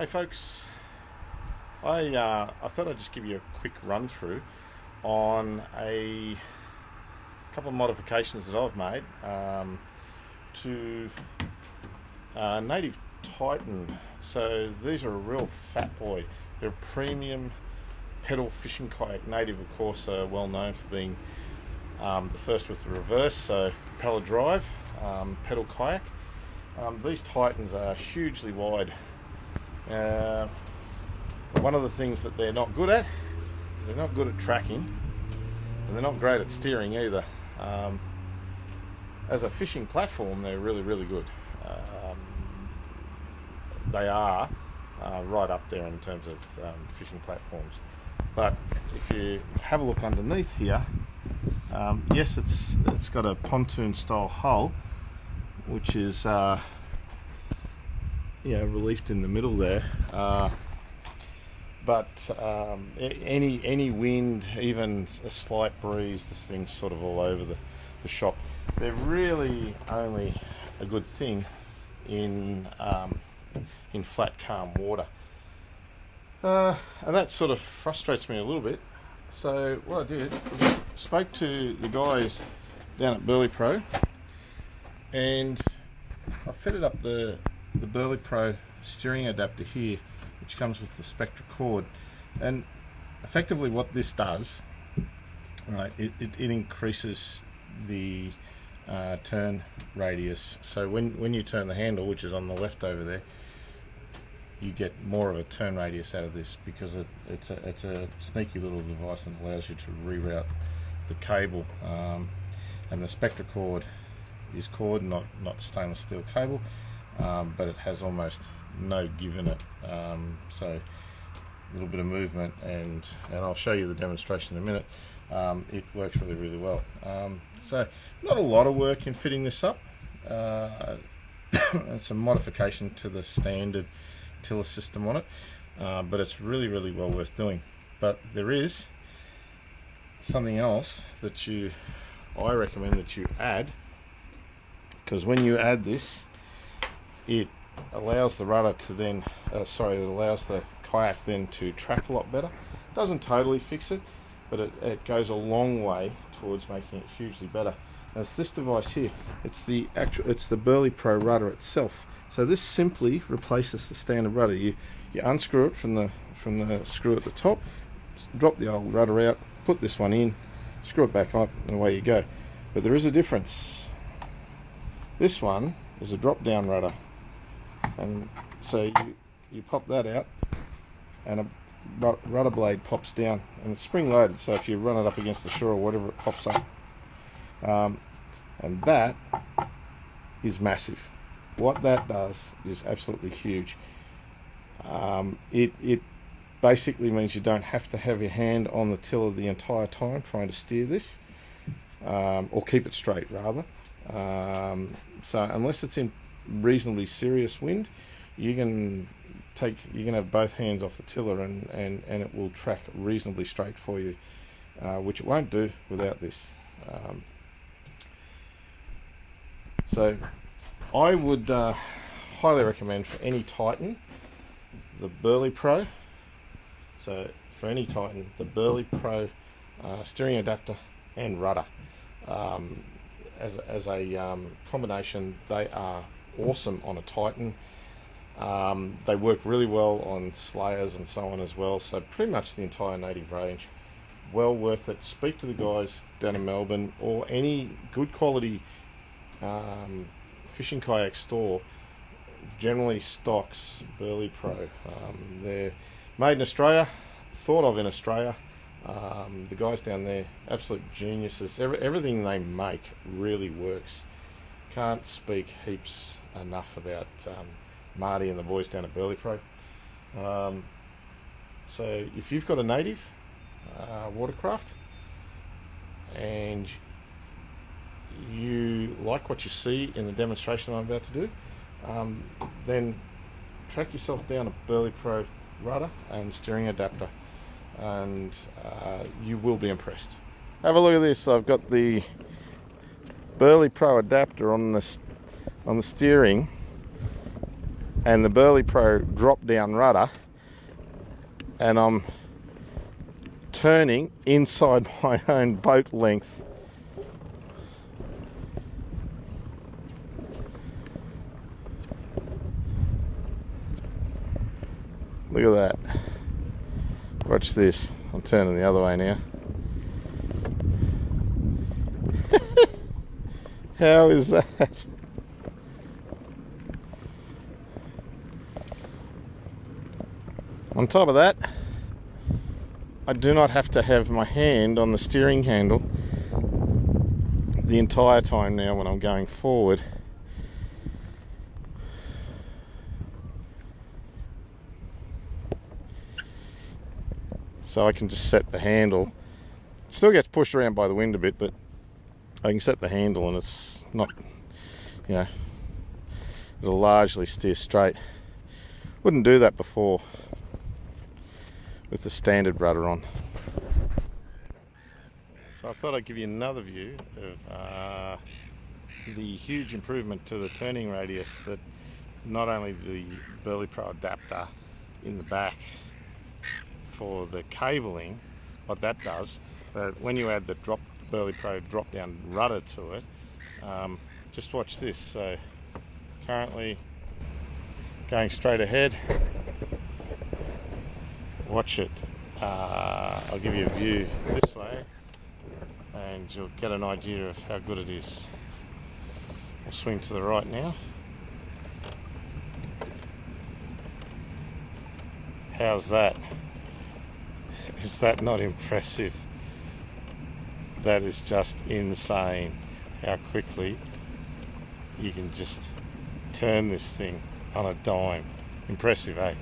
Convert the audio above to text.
Hey folks, I thought I'd just give you a quick run through on a couple of modifications that I've made to Native Titan. So these are a real fat boy. They're a premium pedal fishing kayak. Native, of course, are well known for being the first with the reverse, so propeller drive, pedal kayak. These Titans are hugely wide. One of the things that they're not good at is they're not good at tracking, and they're not great at steering either. As a fishing platform, they're really good. They are right up there in terms of fishing platforms. But if you have a look underneath here, yes, it's got a pontoon style hull, which is reliefed in the middle there, but any wind, even a slight breeze, this thing's sort of all over the shop. They're really only a good thing in flat, calm water, and that sort of frustrates me a little bit. So what I did was spoke to the guys down at BerleyPro, and I fitted up the BerleyPro steering adapter here, which comes with the Spectra cord. And effectively what this does, right, it increases the turn radius. So when you turn the handle, which is on the left over there, you get more of a turn radius out of this, because it's a sneaky little device that allows you to reroute the cable. And the Spectra cord is cord, not stainless steel cable. But it has almost no give in it, so a little bit of movement, and I'll show you the demonstration in a minute. It works really well. So not a lot of work in fitting this up. And some modification to the standard tiller system on it, but it's really well worth doing. But there is something else that I recommend that you add, because when you add this, it allows the rudder to then, it allows the kayak then to track a lot better. Doesn't totally fix it, but it goes a long way towards making it hugely better. As this device here, it's the BerleyPro rudder itself. So this simply replaces the standard rudder. You unscrew it from the screw at the top, drop the old rudder out, put this one in, screw it back up, and away you go. But there is a difference. This one is a drop down rudder. And so you pop that out, and a rudder blade pops down, and it's spring loaded, so if you run it up against the shore or whatever, it pops up. And that is massive. What that does is absolutely huge. It basically means you don't have to have your hand on the tiller the entire time trying to steer this, or keep it straight rather. So unless it's in reasonably serious wind, you can have both hands off the tiller, and it will track reasonably straight for you, which it won't do without this. So I would highly recommend for any Titan the BerleyPro. So for any Titan, the BerleyPro steering adapter and rudder. As a combination, they are awesome on a Titan. They work really well on slayers and so on as well, so pretty much the entire Native range. Well worth it. Speak to the guys down in Melbourne, or any good quality fishing kayak store generally stocks BerleyPro. They're made in Australia, thought of in Australia. The guys down there, absolute geniuses. Everything they make really works. Can't speak heaps enough about Marty and the boys down at BerleyPro. So if you've got a Native watercraft and you like what you see in the demonstration I'm about to do, then track yourself down a BerleyPro rudder and steering adapter, and you will be impressed. Have a look at this. I've got the BerleyPro adapter on the steering, and the BerleyPro drop down rudder, and I'm turning inside my own boat length. Look at that. Watch this. I'm turning the other way now. How is that? On top of that, I do not have to have my hand on the steering handle the entire time now when I'm going forward. So I can just set the handle. It still gets pushed around by the wind a bit, but I can set the handle and it's not, you know, it'll largely steer straight. Wouldn't do that before with the standard rudder on. So I thought I'd give you another view of the huge improvement to the turning radius that not only the BerleyPro adapter in the back for the cabling, what that does, but when you add the BerleyPro drop down rudder to it, just watch this. So currently going straight ahead, watch it. I'll give you a view this way and you'll get an idea of how good it is. I'll swing to the right now. How's that? Is that not impressive? That is just insane how quickly you can just turn this thing on a dime. Impressive, eh?